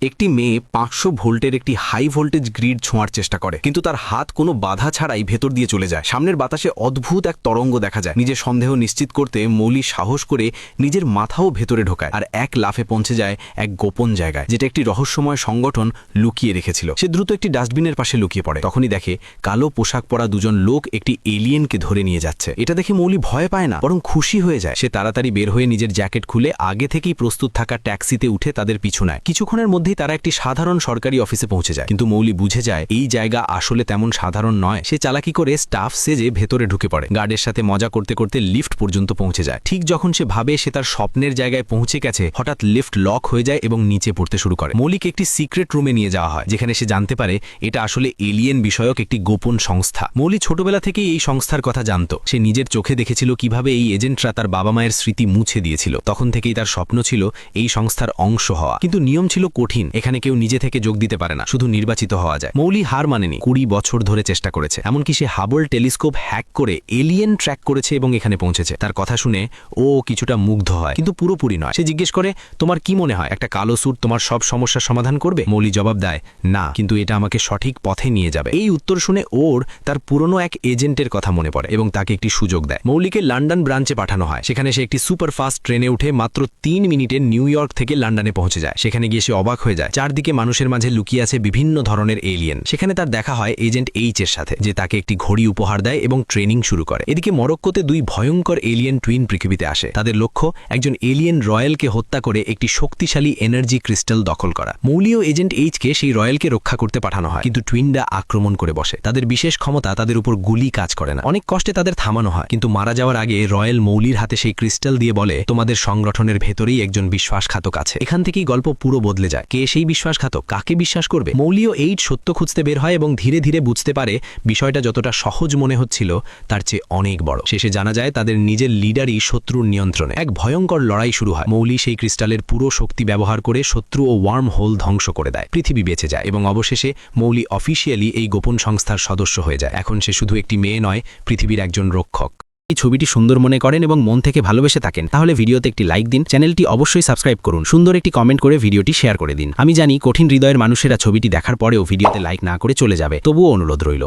একটি মেয়ে 500 ভোল্টের একটি হাই ভোল্টেজ গ্রিড ছোঁয়ার চেষ্টা করে, কিন্তু তার হাত কোনো বাধা ছাড়াই ভেতর দিয়ে চলে যায়। সামনের বাতাসে অদ্ভুত এক তরঙ্গ দেখা যায়। নিজের সন্দেহ নিশ্চিত করতে মৌলি সাহস করে নিজের মাথাও ভেতরে ঢোকায় আর এক লাফে পৌঁছে যায় এক গোপন জায়গায়, যেটা একটি রহস্যময় সংগঠন লুকিয়ে রেখেছিল। সে দ্রুত একটি ডাস্টবিনের পাশে লুকিয়ে পড়ে। তখনই দেখে কালো পোশাক পরা দুজন লোক একটি এলিয়েনকে ধরে নিয়ে যাচ্ছে। এটা দেখে মৌলি ভয় পায় না, বরং খুশি হয়ে যায়। সে তাড়াতাড়ি বের হয়ে নিজের জ্যাকেট খুলে আগে থেকেই প্রস্তুত থাকা ট্যাক্সিতে উঠে তাদের পিছু নেয়। কিছুক্ষণের মধ্যেই তারা একটি সাধারণ সরকারি অফিসে পৌঁছে যায়, কিন্তু মৌলি বুঝে যায় এই জায়গা আসলে তেমন সাধারণ নয়। সে চালাকি করে স্টাফ সেজে ভেতরে ঢুকে পড়ে। গার্ডের সাথে মজা করতে করতে লিফট পর্যন্ত পৌঁছে যায়। ঠিক যখন সে ভাবে সে তার স্বপ্নের জায়গায় পৌঁছে গেছে, হঠাৎ লিফট লক হয়ে যায় এবং নিচে পড়তে শুরু করে। মৌলিক একটি সিক্রেট রুমে নিয়ে যাওয়া হয়, যেখানে সে জানতে পারে এটা আসলে এলিয়েন বিষয়ক একটি গোপন সংস্থা। মৌলি ছোটবেলা থেকেই এই সংস্থার কথা জানত। সে নিজের চোখে দেখেছিল কিভাবে এই এজেন্টরা তার বাবা মায়ের স্মৃতি মুছে দিয়েছিল। তখন থেকেই তার স্বপ্ন ছিল এই সংস্থার অংশ হওয়া, কিন্তু নিয়ম ছিল কঠিন। এখানে কেউ নিজে থেকে যোগ দিতে পারে না, শুধু নির্বাচিত হওয়া যায়। মৌলি হার মানেনি। 20 বছর ধরে চেষ্টা করেছে। এমনকি সে হাবল টেলিস্কোপ হ্যাক করে এলিয়েন ট্র্যাক করেছে এবং এখানে পৌঁছেছে। তার কথা শুনে ও কিছুটা মুগ্ধ হয়, কিন্তু পুরোপুরি নয়। সে জিজ্ঞেস করে, তোমার কি মনে হয় একটা কালো স্যুট তোমার সব সমস্যার সমাধান করবে? মৌলি জবাব দেয়, না, কিন্তু এটা আমাকে সঠিক পথে নিয়ে যাবে। এই উত্তর শুনে ওর তার পুরনো এক এজেন্টের কথা মনে পড়ে এবং তাকে একটি সুযোগ দেয়। মৌলিকে লন্ডন ব্রাঞ্চে পাঠানো হয়। সেখানে সে একটি সুপারফাস্ট ট্রেনে উঠে মাত্র 3 মিনিটে নিউ ইয়র্ক থেকে লন্ডনে পৌঁছে যায়। সেখানে গিয়ে সে অবাক হয়ে যায়। চারদিকে মানুষের মাঝে লুকিয়ে আছে বিভিন্ন ধরনের এলিয়েন। সেখানে তার দেখা হয় এজেন্ট এইচ এর সাথে, যে তাকে একটি ঘড়ি উপহার দেয় এবং ট্রেনিং শুরু করে। এদিকে মরক্কোতে 2 ভয়ঙ্কর এলিয়েন টুইন পৃথিবীতে আসে। তাদের লক্ষ্য একজন এলিয়েন রয়্যালকে হত্যা করে একটি শক্তিশালী এনার্জি ক্রিস্টাল দখল করা। মৌলি ও এজেন্ট এইচকে সেই রয়্যালকে রক্ষা করতে পাঠানো হয়, কিন্তু টুইনরা আক্রমণ করে বসে। তাদের বিশেষ ক্ষমতা তাদের উপর গুলি কাজ করে না। অনেক কষ্টে তাদের থামানো হয়, কিন্তু মারা যাওয়ার আগে রয়্যাল মৌলির হাতে সেই ক্রিস্টাল দিয়ে বলে, তোমাদের সংগঠনের ভেতরেই একজন বিশ্বাসঘাতক আছে। এখান থেকেই গল্প পুরো বদলে যায়। কে সেই বিশ্বাসঘাতক? কাকে বিশ্বাস করবে? মৌলি ও এইচ সত্য খুঁজতে বের হয় এবং ধীরে ধীরে বুঝতে পারে বিষয়টা যতটা সহজ মনে হচ্ছিল তার চেয়ে অনেক বড়। শেষে জানা যায় তাদের নিজের লিডারই শত্রুর নিয়ন্ত্রণে। এক ভয়ঙ্কর লড়াই শুরু হয়। মৌলি সেই ক্রিস্টালের পুরো শক্তি ব্যবহার করে শত্রু ও ওয়ার্ম হোল ধ্বংস করে দেয়। পৃথিবী বেঁচে যায় এবং অবশেষে মৌলি অফিসিয়ালি এই গোপন সংস্থার সদস্য হয়ে যায়। এখন সে শুধু একটি মেয়ে নয়, পৃথিবীর একজন রক্ষক। এই ছবিটি সুন্দর মনে করেন এবং মন থেকে ভালোবেসে থাকেন, তাহলে ভিডিওতে একটি লাইক দিন, চ্যানেলটি অবশ্যই সাবস্ক্রাইব করুন, সুন্দর একটি কমেন্ট করে ভিডিওটি শেয়ার করে দিন। আমি জানি কঠিন হৃদয়ের মানুষেরা ছবিটি দেখার পরেও ভিডিওতে লাইক না করে চলে যাবে, তবুও অনুরোধ রইল।